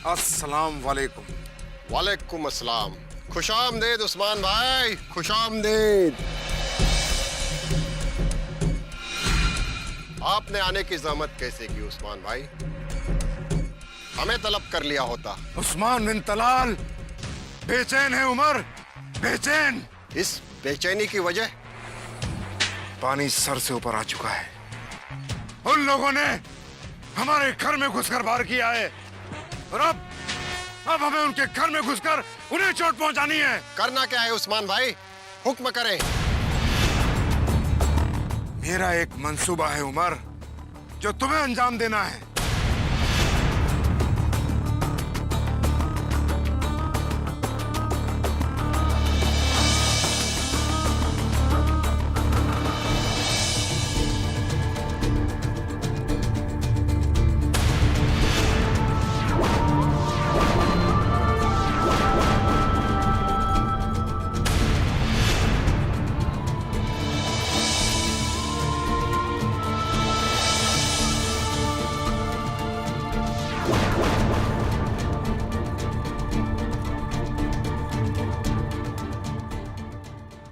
अस्सलाम वालेकुम। वालेकुम अस्सलाम। खुशामदीद उस्मान भाई, खुशामदीद। आपने आने की जहमत कैसे की उस्मान भाई? हमें तलब कर लिया होता। उस्मान बिन तलाल बेचैन है उमर, बेचैन। इस बेचैनी की वजह? पानी सर से ऊपर आ चुका है। उन लोगों ने हमारे घर में घुसकर वार किया है और अब हमें उनके घर में घुसकर उन्हें चोट पहुंचानी है। करना क्या है उस्मान भाई? हुक्म करें। मेरा एक मंसूबा है उमर, जो तुम्हें अंजाम देना है।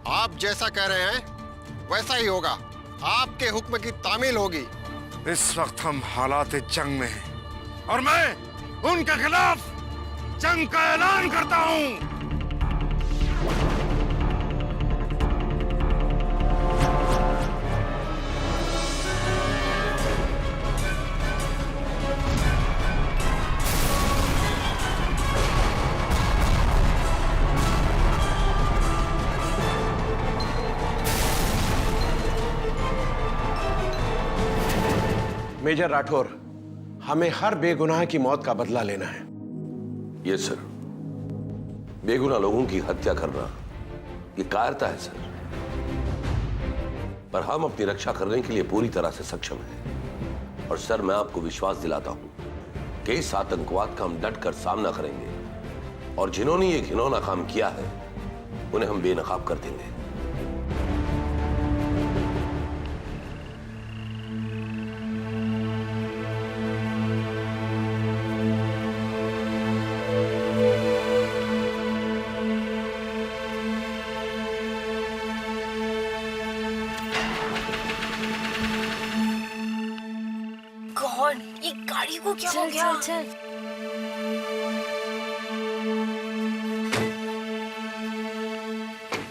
आप जैसा कह रहे हैं वैसा ही होगा। आपके हुक्म की तामील होगी। इस वक्त हम हालात जंग में हैं और मैं उनके खिलाफ जंग का ऐलान करता हूं। मेजर राठौर, हमें हर बेगुनाह की मौत का बदला लेना है। Yes sir. बेगुनाह लोगों की हत्या करना ये कायरता है सर, पर हम अपनी रक्षा करने के लिए पूरी तरह से सक्षम हैं। और सर, मैं आपको विश्वास दिलाता हूं कि इस आतंकवाद का हम डट कर सामना करेंगे और जिन्होंने ये घिनौना काम किया है उन्हें हम बेनकाब कर देंगे। गॉड, ये गाड़ी को क्या हो गया? चल।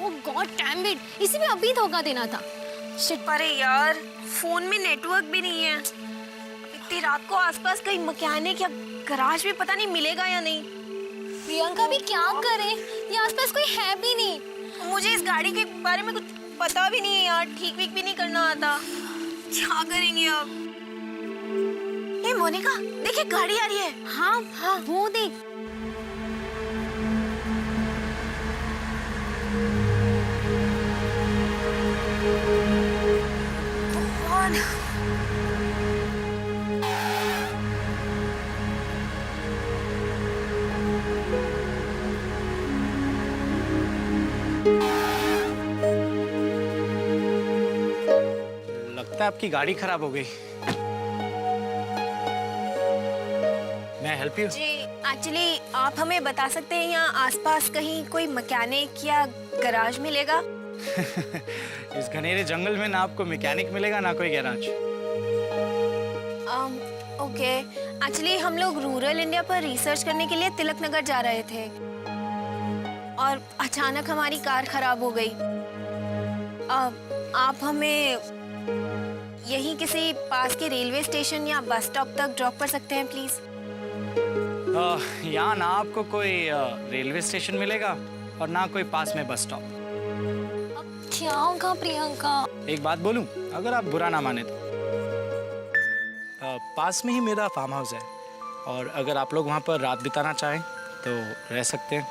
ओह गॉड डैम इट, इसी में अभी धोखा देना था। शिट। अरे यार, फोन में नेटवर्क भी नहीं है। इतनी रात को आसपास कहीं मैकेनिक या गराज भी पता नहीं मिलेगा या नहीं। प्रियंका भी क्या करे, ये आसपास कोई है भी नहीं। मुझे इस गाड़ी के बारे में कुछ पता भी नहीं है यार, ठीक भी नहीं करना आता। क्या करेंगे अब? ए मोनिका, देखिए गाड़ी आ रही है। हाँ, वो देख। कौन? लगता है आपकी गाड़ी खराब हो गई। मैं हेल्प यू? जी, एक्चुअली आप हमें बता सकते हैं यहाँ आसपास कहीं कोई मैकेनिक या गराज मिलेगा? इस घनेरे जंगल में ना आपको मैकेनिक मिलेगा ना कोई गैराज। ओके, एक्चुअली हम लोग रूरल इंडिया पर रिसर्च करने के लिए तिलक नगर जा रहे थे और अचानक हमारी कार खराब हो गई। आप हमें यहीं किसी पास के रेलवे स्टेशन या बस स्टॉप तक ड्रॉप कर सकते हैं प्लीज? यहाँ ना आपको कोई रेलवे स्टेशन मिलेगा और ना कोई पास में बस स्टॉप। क्या होगा प्रियंका? एक बात बोलूं, अगर आप बुरा ना माने तो पास में ही मेरा फार्म हाउस है और अगर आप लोग वहाँ पर रात बिताना चाहें तो रह सकते हैं।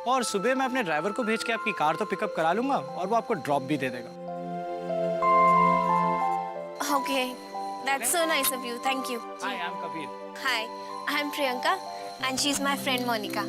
और सुबह मैं अपने ड्राइवर को भेज के आपकी कार तो पिकअप करा लूंगा और वो आपको ड्रॉप भी दे देगा। Okay, that's so nice of you. Thank you. Hi, I'm Kabir. Hi, I'm Priyanka and she's my friend Monica.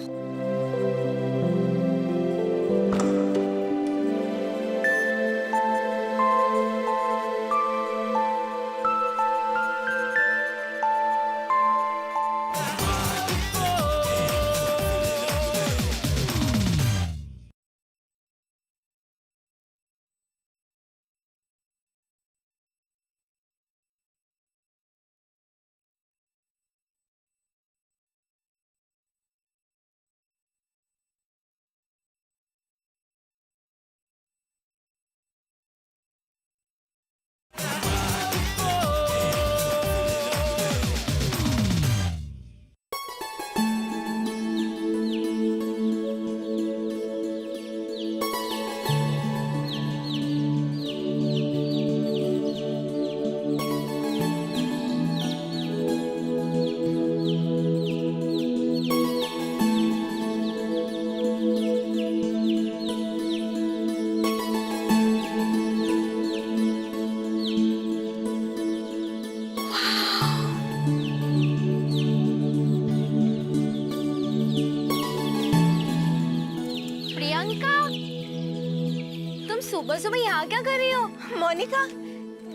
सुबह यहाँ क्या कर रही हो? मोनिका,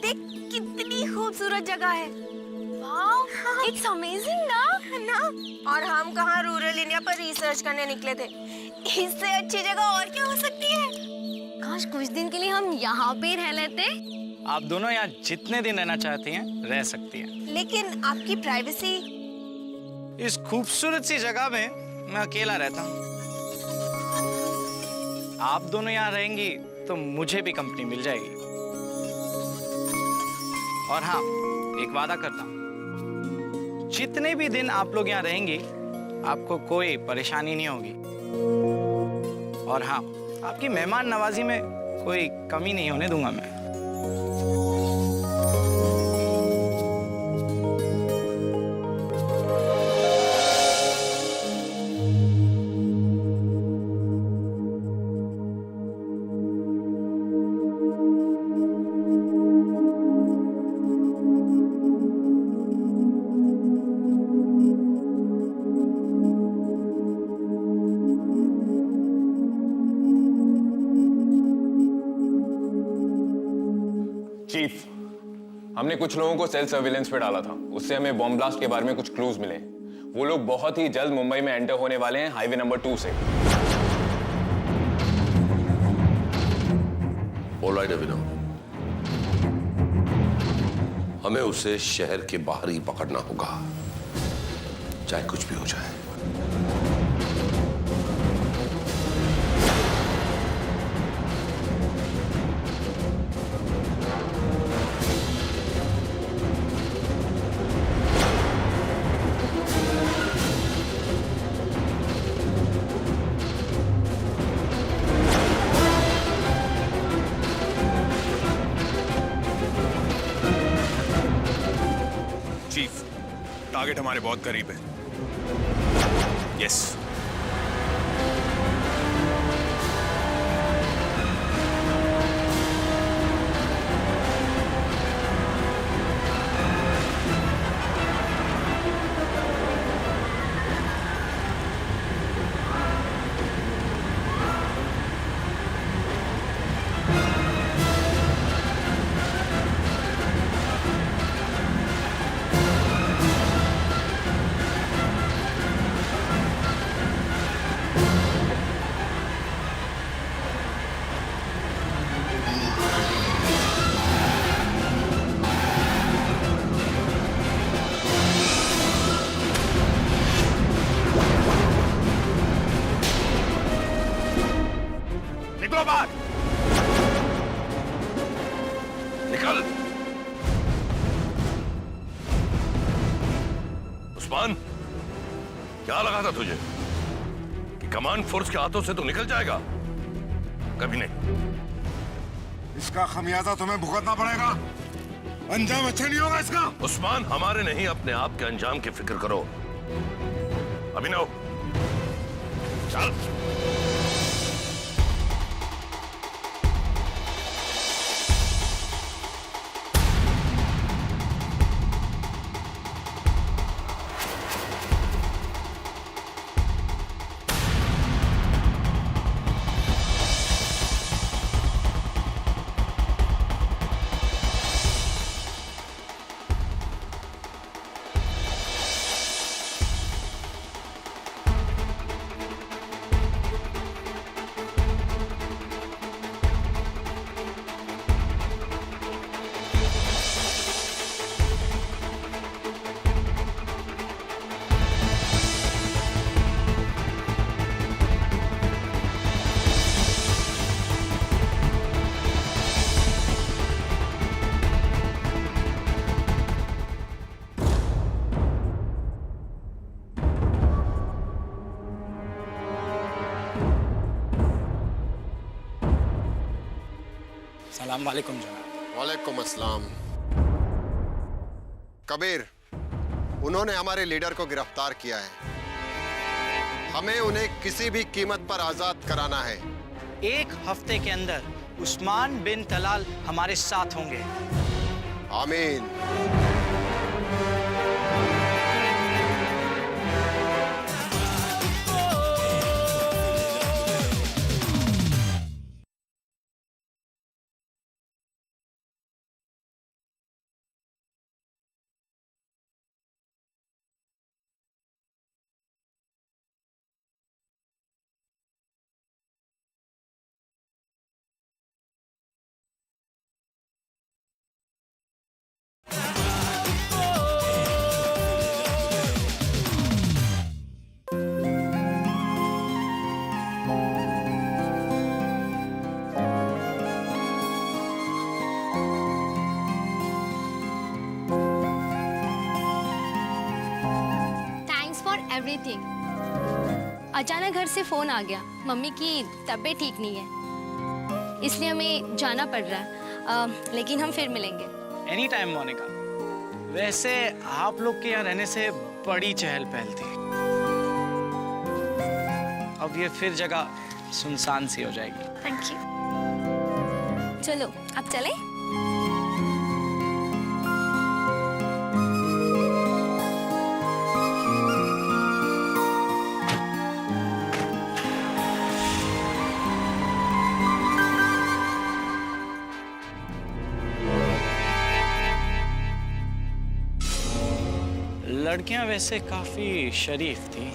देख कितनी खूबसूरत जगह है। वाह, इट्स अमेजिंग ना। और हम कहाँ रूरल इंडिया पर रिसर्च करने निकले थे। इससे अच्छी जगह और क्या हो सकती है? काश कुछ दिन के लिए हम यहाँ पे ही रह लेते। आप दोनों यहाँ जितने दिन रहना चाहती हैं रह सकती हैं। लेकिन आपकी प्राइवेसी। इस खूबसूरत सी जगह में मैं अकेला रहता हूँ। आप दोनों यहाँ रहेंगी तो मुझे भी कंपनी मिल जाएगी। और हाँ, एक वादा करता हूँ, जितने भी दिन आप लोग यहाँ रहेंगी आपको कोई परेशानी नहीं होगी। और हाँ, आपकी मेहमान नवाजी में कोई कमी नहीं होने दूंगा मैं। चीफ, हमने कुछ लोगों को सेल सर्विलेंस पे डाला था। उससे हमें बॉम्ब ब्लास्ट के बारे में कुछ क्लूज मिले। वो लोग बहुत ही जल्द मुंबई में एंटर होने वाले हैं हाईवे नंबर 2 से। ऑलराइट अभिनव, हमें उसे शहर के बाहर ही पकड़ना होगा, चाहे कुछ भी हो जाए। चीफ, टारगेट हमारे बहुत करीब है। यस। निकलो बाहर, निकल। उस्मान, क्या लगा था तुझे कि कमांड फोर्स के हाथों से तो निकल जाएगा? कभी नहीं। इसका खमियाजा तुम्हें भुगतना पड़ेगा। अंजाम अच्छा नहीं होगा इसका। उस्मान, हमारे नहीं अपने आप के अंजाम की फिक्र करो। अभिनव, चल। सलाम वालेकुम जनाब। वालेकुम अस्सलाम। कबीर, उन्होंने हमारे लीडर को गिरफ्तार किया है। हमें उन्हें किसी भी कीमत पर आजाद कराना है। 1 हफ्ते के अंदर उस्मान बिन तलाल हमारे साथ होंगे। आमीन। एवरीथिंग। अचानक घर से फोन आ गया, मम्मी की तबीयत ठीक नहीं है, इसलिए हमें जाना पड़ रहा है। लेकिन हम फिर मिलेंगे। Any time Monica. वैसे आप लोग के यहाँ रहने से बड़ी चहल पहल थी, अब ये फिर जगह सुनसान सी हो जाएगी। Thank you. चलो अब चले। लड़कियां वैसे काफी शरीफ थी।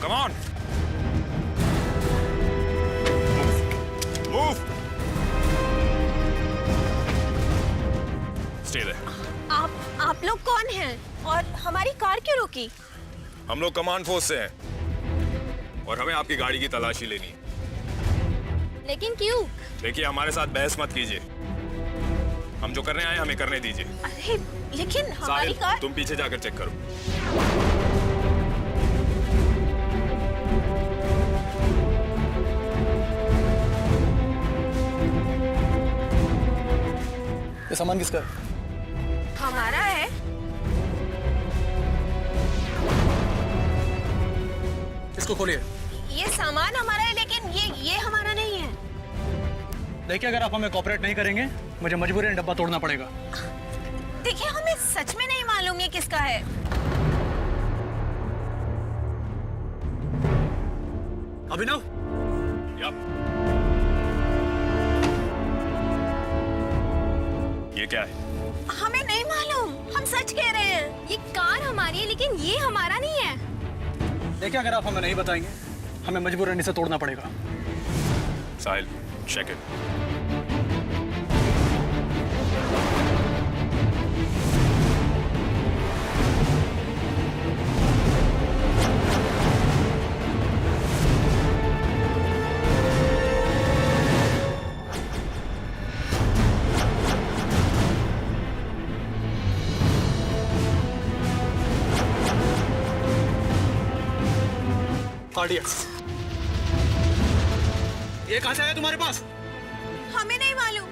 Come on. Move. Stay there. आप लोग कौन हैं और हमारी कार क्यों रोकी? हम लोग कमांड फोर्स से हैं और हमें आपकी गाड़ी की तलाशी लेनी है। लेकिन क्यों? देखिए, हमारे साथ बहस मत कीजिए। हम जो करने आए हमें करने दीजिए। अरे लेकिन हमारी साहिल, कार। तुम पीछे जाकर चेक करो। ये सामान किसका है? हमारा है। इसको खोलिए। ये सामान हमारा है, लेकिन ये हमारा नहीं है। देखिए, अगर आप हमें कोऑपरेट नहीं करेंगे, मुझे मजबूरन डब्बा तोड़ना पड़ेगा। देखिए, हमें सच में नहीं मालूम ये किसका है। अभिनव, ये क्या है? हमें नहीं मालूम, हम सच कह रहे हैं। ये कार हमारी है, लेकिन ये हमारा नहीं है। देखिए, अगर आप हमें नहीं बताएंगे, हमें मजबूरन इसे तोड़ना पड़ेगा। साहिल, check it. कार्डियक्स। ये कहां से आया तुम्हारे पास? हमें नहीं मालूम।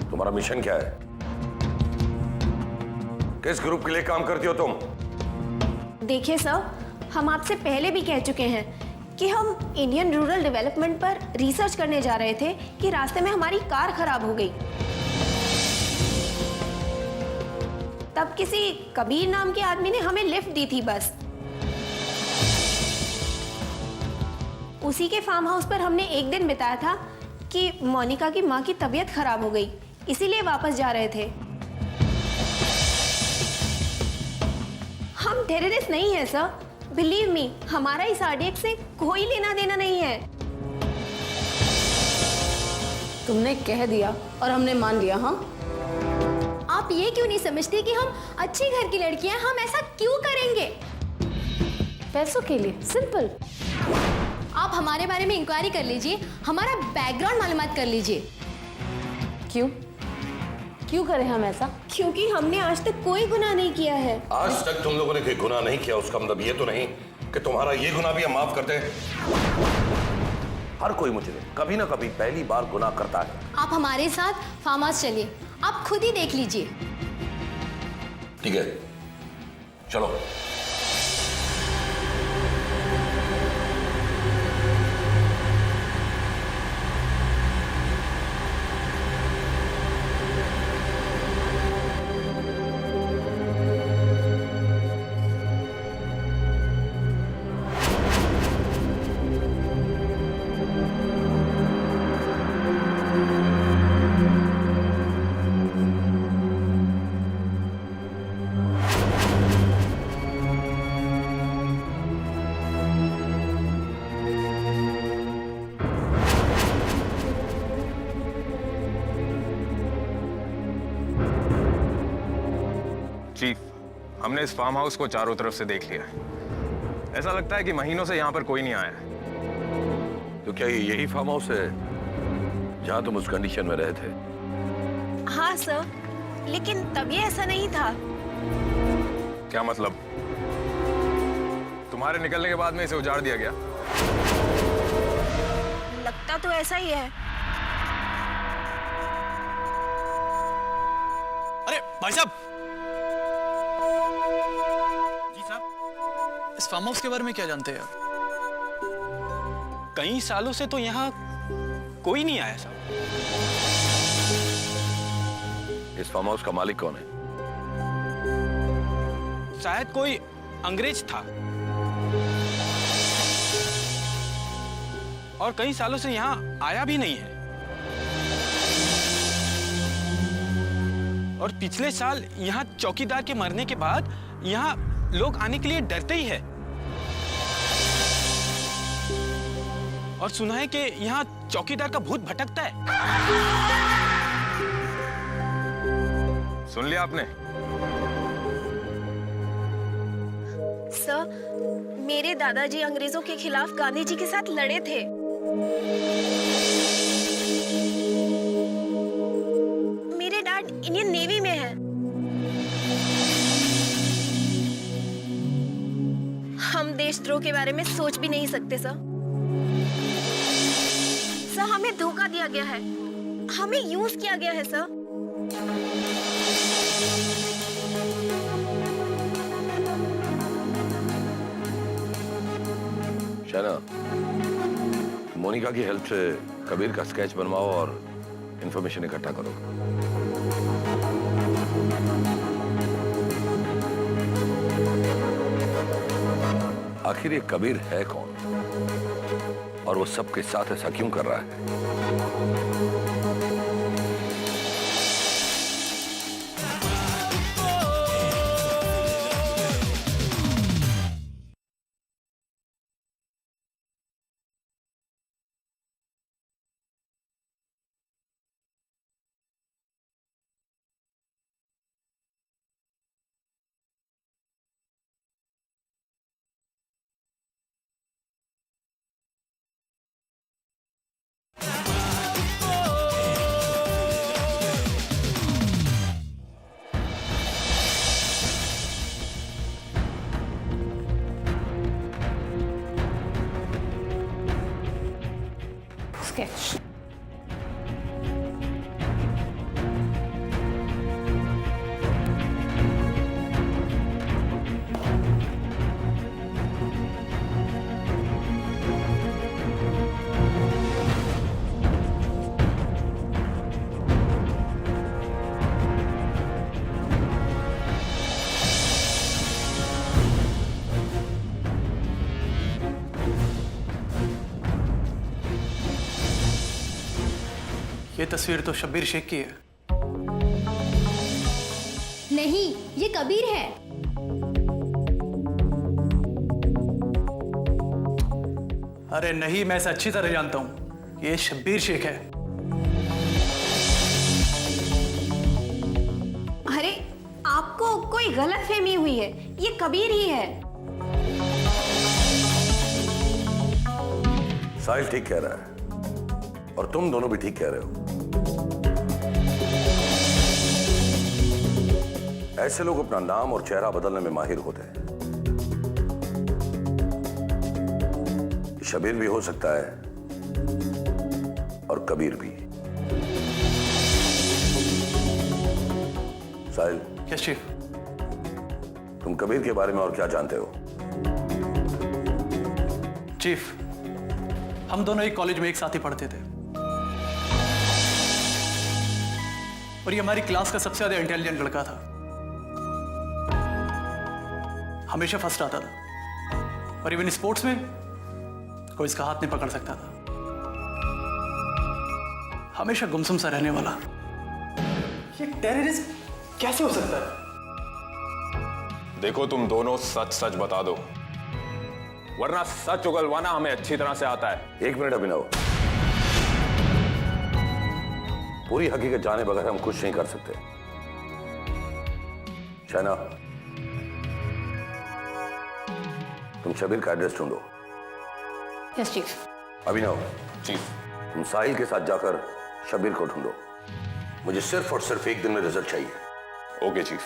तुम्हारा मिशन क्या है? किस ग्रुप के लिए काम करती हो तुम? देखिए सर, हम आपसे पहले भी कह चुके हैं कि हम इंडियन रूरल डेवलपमेंट पर रिसर्च करने जा रहे थे कि रास्ते में हमारी कार खराब हो गई। तब किसी कबीर नाम के आदमी ने हमें लिफ्ट दी थी बस। उसी के फार्म हाउस पर हमने एक दिन बिताया था कि मोनिका की माँ की तबीयत खराब हो गई, इसीलिए वापस जा रहे थे। हम टेररिस्ट नहीं है सर, बिलीव मी, हमारा इस आरडीएक्स से कोई लेना देना नहीं है। तुमने कह दिया और हमने मान लिया। हाँ, आप ये क्यों नहीं समझते कि हम अच्छे घर की लड़कियां, हम ऐसा क्यों करेंगे? पैसों के लिए, सिंपल। आप हमारे बारे में इंक्वायरी कर लीजिए, हमारा बैकग्राउंड मालूमात कर लीजिए। क्यों क्यों करें हम ऐसा? क्योंकि हमने आज तक कोई गुनाह नहीं किया है। आज तक तुम लोगों ने कोई गुनाह नहीं किया, उसका मतलब ये तो नहीं कि तुम्हारा ये गुनाह भी हम माफ कर दें। हर कोई मुझे कभी ना कभी पहली बार गुनाह करता है। आप हमारे साथ फार्म हाउस चलिए, आप खुद ही देख लीजिए। ठीक है, चलो। चीफ, हमने इस फार्म हाउस को चारों तरफ से देख लिया है। ऐसा लगता है कि महीनों से यहाँ पर कोई नहीं आया है। तो क्या ये यही फार्म हाउस है जहाँ तुम उस कंडीशन में रहे थे? हाँ सर, लेकिन तब ये ऐसा नहीं था। क्या मतलब? तुम्हारे निकलने के बाद में इसे उजाड़ दिया गया? लगता तो ऐसा ही है। अरे भाई साहब! जी साहब, इस फार्म हाउस के बारे में क्या जानते हैं आप? कई सालों से तो यहाँ कोई नहीं आया साहब। इस फार्म हाउस का मालिक कौन है? शायद कोई अंग्रेज था और कई सालों से यहाँ आया भी नहीं है। और पिछले साल यहाँ चौकीदार के मरने के बाद यहाँ लोग आने के लिए डरते ही है। और सुना है कि यहाँ चौकीदार का भूत भटकता है। सुन लिया आपने? सर, मेरे दादाजी अंग्रेजों के खिलाफ गांधी जी के साथ लड़े थे। मेरे डैड इंडियन नेवी में है। हम देशद्रोह के बारे में सोच भी नहीं सकते सर। सर, हमें धोखा दिया गया है, हमें यूज किया गया है सर। शैना, मोनिका की हेल्प से कबीर का स्केच बनवाओ और इंफॉर्मेशन इकट्ठा करो। आखिर ये कबीर है कौन और वो सबके साथ ऐसा क्यों कर रहा है? स्केच। ये तस्वीर तो शब्बीर शेख की है। नहीं, ये कबीर है। अरे नहीं, मैं इसे अच्छी तरह जानता हूं। ये शब्बीर शेख है। अरे, आपको कोई गलतफहमी हुई है, ये कबीर ही है। साहिल ठीक कह रहा है और तुम दोनों भी ठीक कह रहे हो। ऐसे लोग अपना नाम और चेहरा बदलने में माहिर होते हैं। शबीर भी हो सकता है और कबीर भी। साहिल। Yes chief. तुम कबीर के बारे में और क्या जानते हो? चीफ, हम दोनों एक कॉलेज में एक साथ ही पढ़ते थे और ये हमारी क्लास का सबसे ज्यादा इंटेलिजेंट लड़का था। हमेशा फर्स्ट आता था और इवन स्पोर्ट्स में कोई इसका हाथ नहीं पकड़ सकता था। हमेशा गुमसुम सा रहने वाला। ये टेररिस्ट कैसे हो सकता है? देखो, तुम दोनों सच सच बता दो, वरना सच उगलवाना हमें अच्छी तरह से आता है। एक मिनट अभिनव, पूरी हकीकत जाने बगैर हम कुछ नहीं कर सकते। शना, तुम शबीर का एड्रेस ढूंढो। Yes chief. अभिनव, चीफ। तुम साहिल के साथ जाकर शबीर को ढूंढो। मुझे सिर्फ और सिर्फ एक दिन में रिजल्ट चाहिए। Okay chief.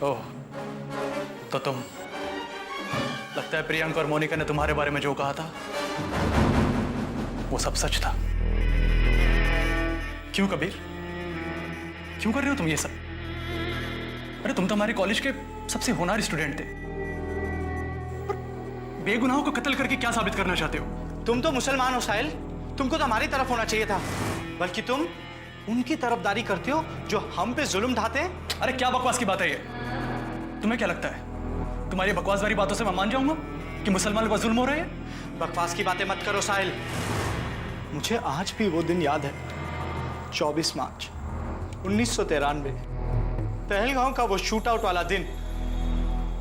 ओह, तो तुम, लगता है प्रियंका और मोनिका ने तुम्हारे बारे में जो कहा था वो सब सच था। क्यों कबीर, क्यों कर रहे हो तुम ये सब? अरे तुम तो हमारे कॉलेज के सबसे होनहार स्टूडेंट थे, और बेगुनाहों को कत्ल करके क्या साबित करना चाहते हो? तुम तो मुसलमान हो साहिल, तुमको तो हमारी तरफ होना चाहिए था, बल्कि तुम उनकी तरफदारी करते हो जो हम पे जुल्म ढाते हैं। अरे क्या बकवास की बात है ये? तुम्हें क्या लगता है तुम्हारी बकवास वाली बातों से मैं मान जाऊंगा कि मुसलमानों पर जुल्म हो रहे हैं? बकवास की बातें मत करो साहिल। मुझे आज भी वो दिन याद है, 24 मार्च 1993, पहलगांव का वो शूट आउट वाला दिन।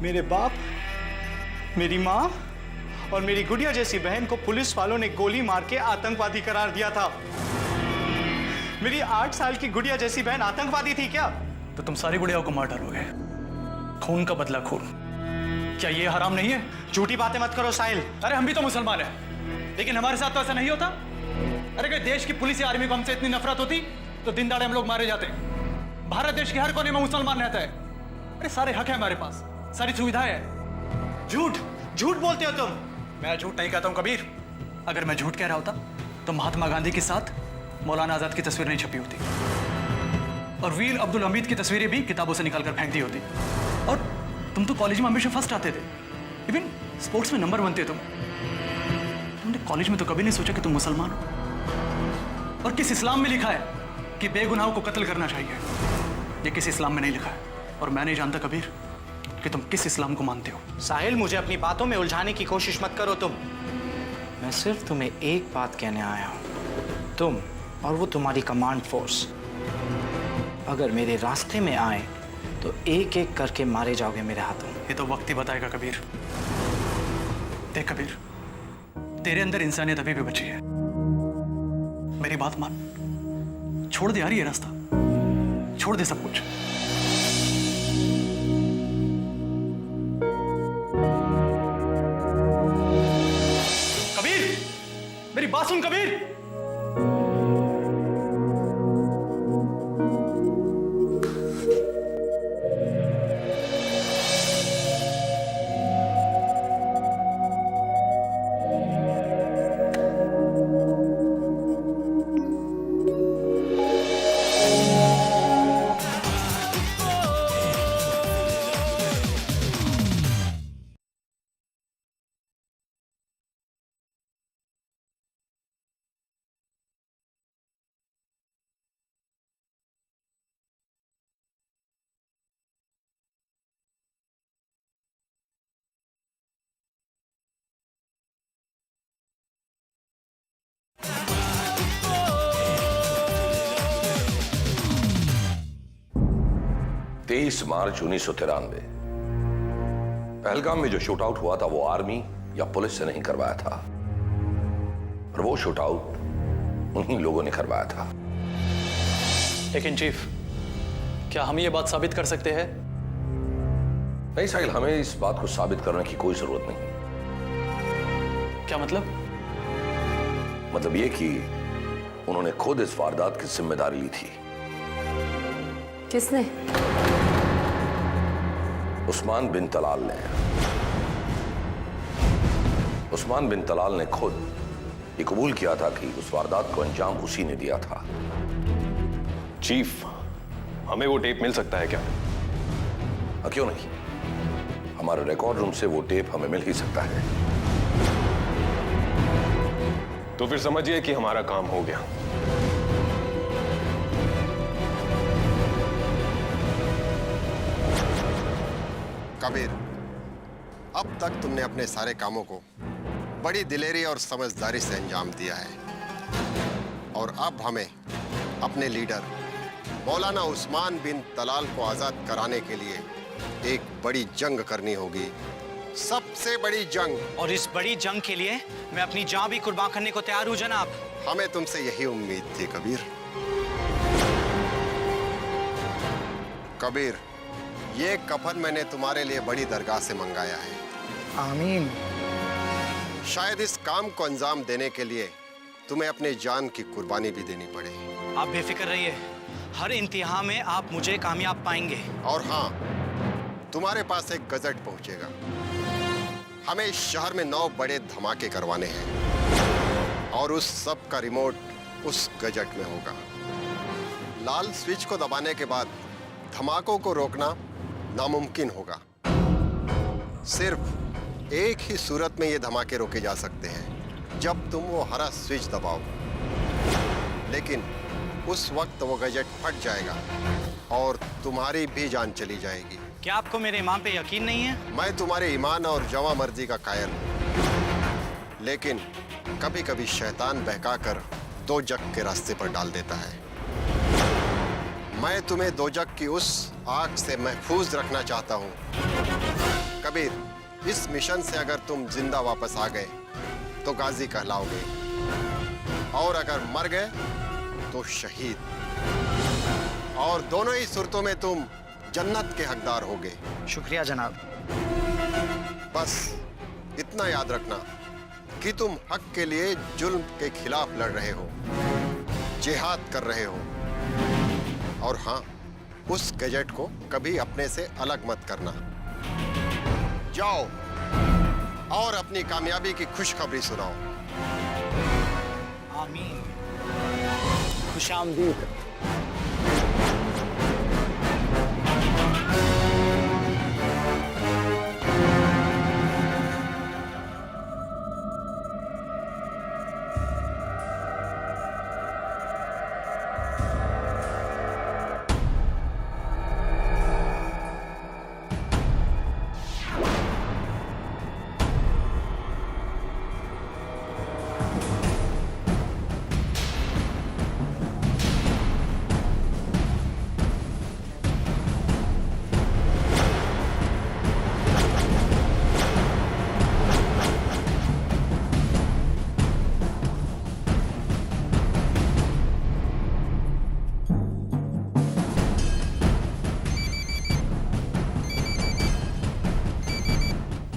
मेरे बाप, मेरी माँ और मेरी गुड़िया जैसी बहन को पुलिस वालों ने गोली मार के आतंकवादी करार दिया था। मेरी 8 साल की गुड़िया जैसी बहन आतंकवादी थी क्या? तो तुम सारी गुड़ियाओं को मार डालोगे? खून का बदला खून, क्या ये हराम नहीं है? झूठी बातें मत करो साहिल। अरे हम भी तो मुसलमान हैं, लेकिन हमारे साथ तो ऐसा नहीं होता। अरे अगर देश की पुलिस या आर्मी को हमसे इतनी नफरत होती तो दिन दाड़े हम लोग मारे जाते। भारत देश के हर कोने में मुसलमान रहता है। अरे सारे हक है हमारे पास, सारी सुविधाएं हैं। झूठ झूठ बोलते हो तुम। मैं झूठ नहीं कहता हूं कबीर। अगर मैं झूठ कह रहा होता तो महात्मा गांधी के साथ मौलाना आजाद की तस्वीर नहीं छपी होती, और वीर अब्दुल हमीद की तस्वीरें भी किताबों से निकालकर फेंक दी होती। और तुम तो कॉलेज में हमेशा फर्स्ट आते थे, इवन स्पोर्ट्स में नंबर 1 थे तुम। तुमने कॉलेज में तो कभी नहीं सोचा कि तुम मुसलमान हो। और किस इस्लाम में लिखा है कि बेगुनाहों को कत्ल करना चाहिए? ये किस इस्लाम में नहीं लिखा है, और मैं नहीं जानता कबीर कि तुम किस इस्लाम को मानते हो। साहिल, मुझे अपनी बातों में उलझाने की कोशिश मत करो तुम। मैं सिर्फ तुम्हें एक बात कहने आया हूं। तुम और वो तुम्हारी कमांड फोर्स अगर मेरे रास्ते में आए तो एक एक करके मारे जाओगे मेरे हाथों। ये तो वक्त ही बताएगा कबीर। देख कबीर, तेरे अंदर इंसानियत अभी भी बची है। मेरी बात मान, छोड़ दे यार ये रास्ता, छोड़ दे सब कुछ। कबीर, मेरी बात सुन कबीर। 23 मार्च 1993 पहलगाम में जो शूट आउट हुआ था वो आर्मी या पुलिस से नहीं करवाया था, और वो शूट आउट उन्हीं लोगों ने करवाया था। लेकिन चीफ, क्या हम ये बात साबित कर सकते हैं? नहीं साहिल, हमें इस बात को साबित करने की कोई जरूरत नहीं। क्या मतलब? मतलब ये कि उन्होंने खुद इस वारदात की जिम्मेदारी ली थी। किसने? उस्मान बिन तलाल ने। उस्मान बिन तलाल ने खुद ये कबूल किया था कि उस वारदात को अंजाम उसी ने दिया था। चीफ, हमें वो टेप मिल सकता है क्या? क्यों नहीं, हमारे रिकॉर्ड रूम से वो टेप हमें मिल ही सकता है। तो फिर समझिए कि हमारा काम हो गया। कबीर, अब तक तुमने अपने सारे कामों को बड़ी दिलेरी और समझदारी से अंजाम दिया है, और अब हमें अपने लीडर मौलाना उस्मान बिन तलाल को आजाद कराने के लिए एक बड़ी जंग करनी होगी, सबसे बड़ी जंग। और इस बड़ी जंग के लिए मैं अपनी जान भी कुर्बान करने को तैयार हूं जनाब। हमें तुमसे यही उम्मीद थी कबीर। कबीर, ये कफन मैंने तुम्हारे लिए बड़ी दरगाह से मंगाया है। आमीन। शायद इस काम को अंजाम देने के लिए तुम्हें अपने जान की कुर्बानी भी देनी पड़े। आप बेफिक्र रहिए, हर इम्तिहान में आप मुझे कामयाब पाएंगे। और हाँ, तुम्हारे पास एक गजट पहुंचेगा। हमें इस शहर में 9 बड़े धमाके करवाने हैं, और उस सब का रिमोट उस गजट में होगा। लाल स्विच को दबाने के बाद धमाकों को रोकना नामुमकिन होगा। सिर्फ एक ही सूरत में ये धमाके रोके जा सकते हैं, जब तुम वो हरा स्विच दबाओ। लेकिन उस वक्त वो गजट फट जाएगा और तुम्हारी भी जान चली जाएगी। क्या आपको मेरे ईमान पे यकीन नहीं है? मैं तुम्हारे ईमान और जवां मर्जी का कायल हूं, लेकिन कभी कभी शैतान बहकाकर दोजक के रास्ते पर डाल देता है। मैं तुम्हें दोजक की उस आग से महफूज रखना चाहता हूं। कबीर, इस मिशन से अगर तुम जिंदा वापस आ गए तो गाजी कहलाओगे, और अगर मर गए तो शहीद, और दोनों ही सूरतों में तुम जन्नत के हकदार होगे। शुक्रिया जनाब। बस इतना याद रखना कि तुम हक के लिए जुल्म के खिलाफ लड़ रहे हो, जिहाद कर रहे हो। और हाँ, उस गैजेट को कभी अपने से अलग मत करना। जाओ और अपनी कामयाबी की खुशखबरी सुनाओ। आमीन। खुशामदीद।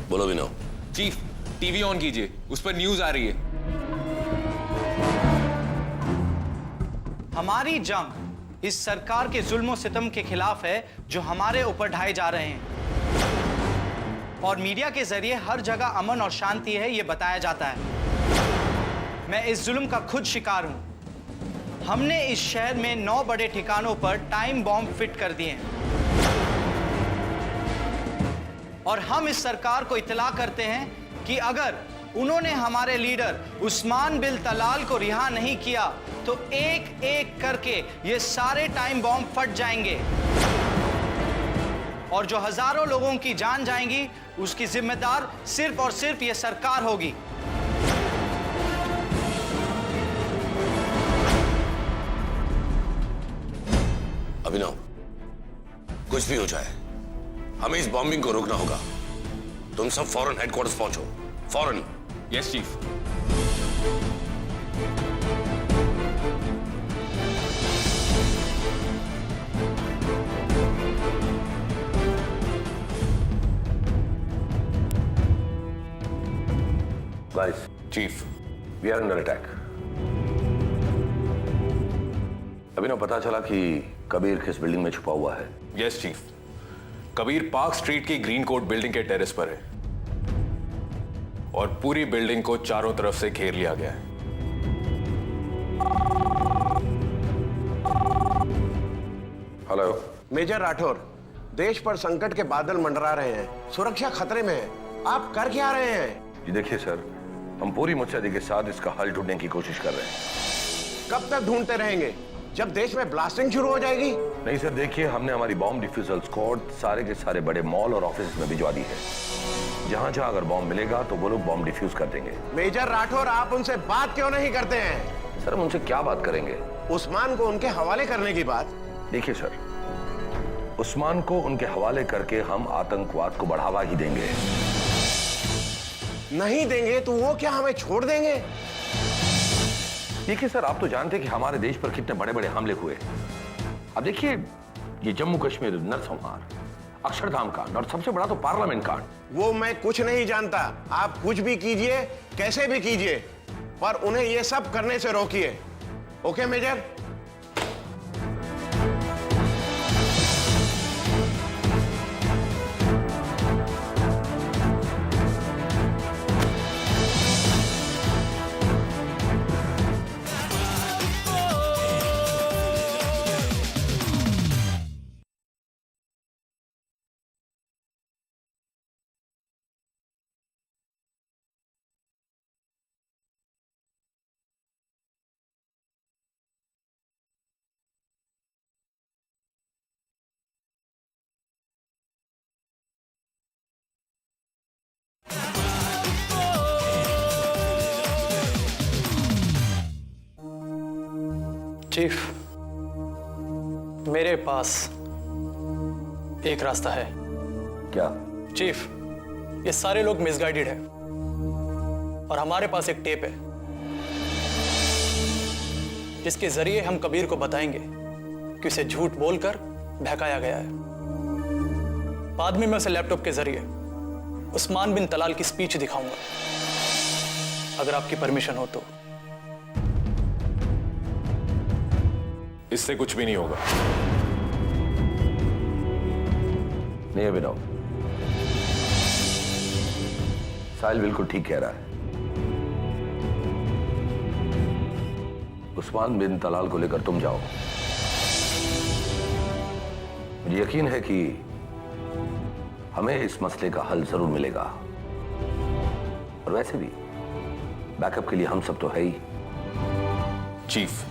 बोलो विनो। चीफ, टीवी ऑन कीजिए, उस पर न्यूज आ रही है। हमारी जंग इस सरकार के जुल्म सितम के खिलाफ है जो हमारे ऊपर ढाए जा रहे हैं, और मीडिया के जरिए हर जगह अमन और शांति है ये बताया जाता है। मैं इस जुल्म का खुद शिकार हूं। हमने इस शहर में 9 बड़े ठिकानों पर टाइम बॉम्ब फिट कर दिए हैं, और हम इस सरकार को इत्तला करते हैं कि अगर उन्होंने हमारे लीडर उस्मान बिन तलाल को रिहा नहीं किया तो एक एक करके ये सारे टाइम बॉम्ब फट जाएंगे, और जो हजारों लोगों की जान जाएंगी उसकी जिम्मेदार सिर्फ और सिर्फ ये सरकार होगी। अभिनव, कुछ भी हो जाए, हमें इस बॉम्बिंग को रोकना होगा। तुम सब फौरन हेडक्वार्टर्स पहुंचो, फौरन। Yes chief. Guys, chief, we are under attack. Abhinav, पता चला कि कबीर किस बिल्डिंग में छुपा हुआ है? Yes chief, Kabir park street की ग्रीन कोट बिल्डिंग के टेरेस पर है और पूरी बिल्डिंग को चारों तरफ से घेर लिया गया है। हेलो मेजर राठौर, देश पर संकट के बादल मंडरा रहे हैं, सुरक्षा खतरे में है, आप कर क्या रहे हैं? जी देखिए सर, हम पूरी मुस्तैदी के साथ इसका हल ढूंढने की कोशिश कर रहे हैं। कब तक ढूंढते रहेंगे? जब देश में ब्लास्टिंग शुरू हो जाएगी? नहीं सर, देखिए हमने हमारी बॉम्ब डिफ्यूजल स्क्वाड सारे के सारे बड़े मॉल और ऑफिस में भिजवा दी है। जहां जहां अगर बॉम्ब मिलेगा तो वो लोग बॉम्ब डिफ्यूज कर देंगे। मेजर राठौर, आप उनसे बात क्यों नहीं करते हैं? सर, हम उनसे क्या बात करेंगे? उस्मान को उनके हवाले करने की बात। देखिए सर, उस्मान को उनके हवाले करके हम आतंकवाद को बढ़ावा ही देंगे। नहीं देंगे तो वो क्या हमें छोड़ देंगे? देखिए सर, आप तो जानते हैं कि हमारे देश पर कितने बड़े बड़े हमले हुए। अब देखिए, ये जम्मू कश्मीर नरसंहार, अक्षरधाम कांड और सबसे बड़ा तो पार्लियामेंट कांड। वो मैं कुछ नहीं जानता, आप कुछ भी कीजिए, कैसे भी कीजिए, पर उन्हें ये सब करने से रोकिए। Okay major? चीफ, मेरे पास एक रास्ता है। क्या? चीफ, ये सारे लोग मिसगाइडेड हैं और हमारे पास एक टेप है जिसके जरिए हम कबीर को बताएंगे कि उसे झूठ बोलकर बहकाया गया है। बाद में मैं उसे लैपटॉप के जरिए उस्मान बिन तलाल की स्पीच दिखाऊंगा, अगर आपकी परमिशन हो तो। इससे कुछ भी नहीं होगा। नहीं अभिनव, साहिल बिल्कुल ठीक कह रहा है। उस्मान बिन तलाल को लेकर तुम जाओ। मुझे यकीन है कि हमें इस मसले का हल जरूर मिलेगा। और वैसे भी बैकअप के लिए हम सब तो है ही। चीफ,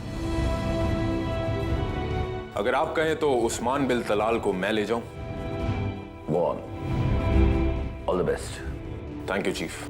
अगर आप कहें तो उस्मान बिन तलाल को मैं ले जाऊं? Go on, all the best. Thank you chief.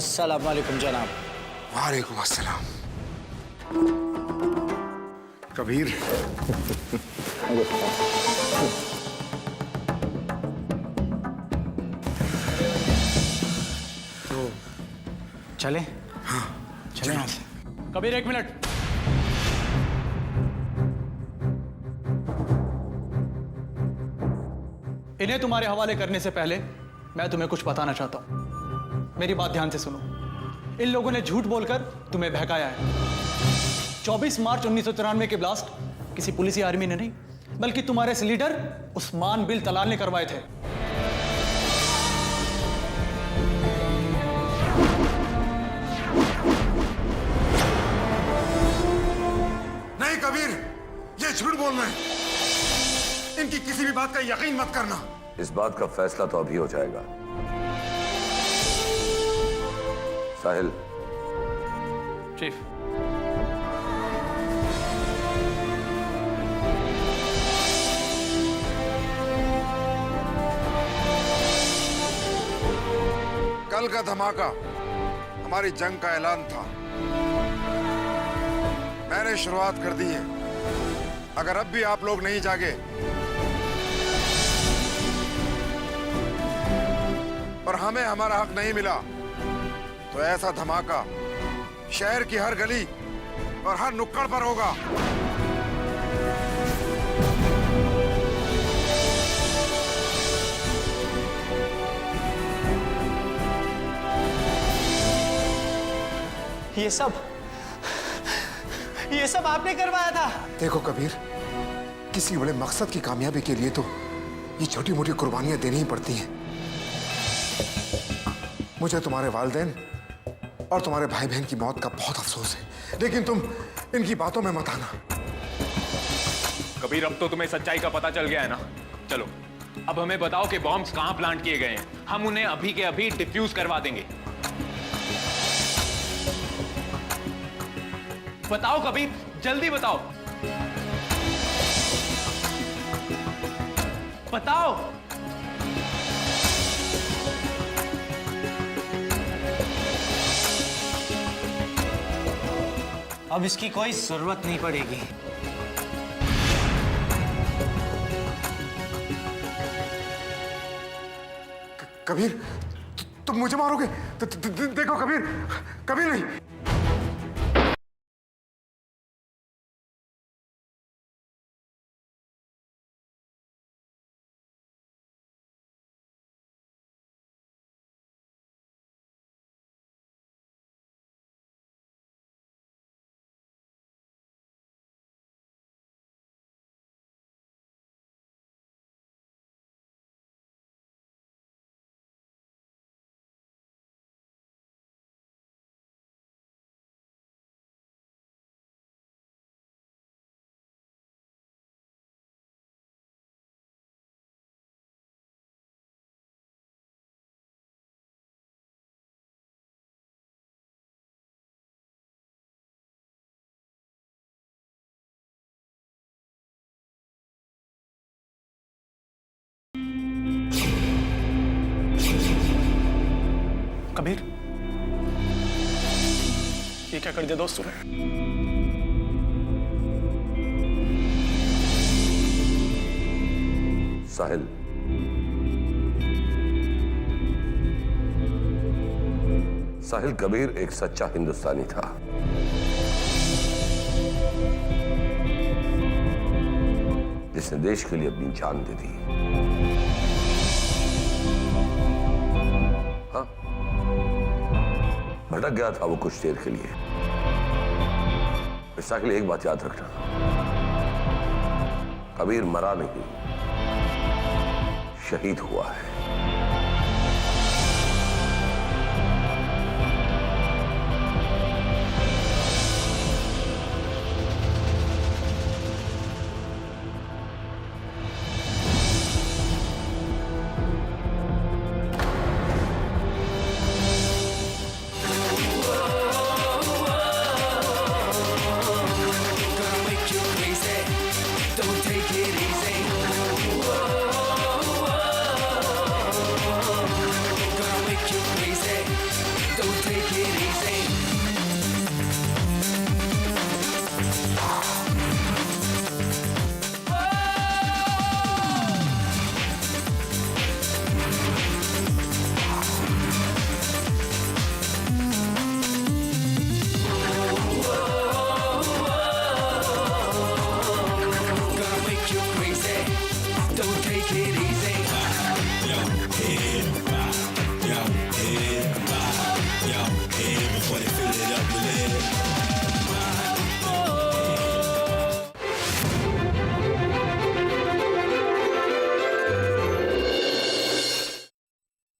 अस्सलाम वालेकुम जनाब। वालेकुम अस्सलाम। कबीर, तो चले? हाँ चले यहाँ से। कबीर 1 मिनट। इन्हें तुम्हारे हवाले करने से पहले मैं तुम्हें कुछ बताना चाहता हूं। मेरी बात ध्यान से सुनो। इन लोगों ने झूठ बोलकर तुम्हें बहकाया है। 24 मार्च 1993 के ब्लास्ट किसी पुलिस या आर्मी ने नहीं, बल्कि तुम्हारे इस लीडर उस्मान बिन तलाल ने करवाए थे। नहीं कबीर, ये झूठ बोल रहे हैं। इनकी किसी भी बात का यकीन मत करना। इस बात का फैसला तो अभी हो जाएगा। साहिल। चीफ। कल का धमाका हमारी जंग का ऐलान था। मैंने शुरुआत कर दी है। अगर अब भी आप लोग नहीं जागे और हमें हमारा हक नहीं मिला तो ऐसा धमाका शहर की हर गली और हर नुक्कड़ पर होगा। ये सब आपने करवाया था? देखो कबीर, किसी बड़े मकसद की कामयाबी के लिए तो ये छोटी मोटी कुर्बानियां देनी ही पड़ती हैं। मुझे तुम्हारे वालिदैन और तुम्हारे भाई बहन की मौत का बहुत अफसोस है, लेकिन तुम इनकी बातों में मत आना। कबीर, अब तो तुम्हें सच्चाई का पता चल गया है ना? चलो अब हमें बताओ कि बॉम्ब्स कहां प्लांट किए गए हैं। हम उन्हें अभी के अभी डिफ्यूज करवा देंगे। बताओ कबीर, जल्दी बताओ। बताओ। अब इसकी कोई जरूरत नहीं पड़ेगी। कबीर, तुम मुझे मारोगे? देखो कबीर, कबीर नहीं। कबीर, ये क्या कर दिया दोस्त तूने? साहिल, साहिल, कबीर एक सच्चा हिंदुस्तानी था। जिसने देश के लिए अपनी जान दे दी। हाँ, भटक गया था वो कुछ देर के लिए। ऐसा के लिए एक बात याद रखना, कबीर मरा नहीं, शहीद हुआ है।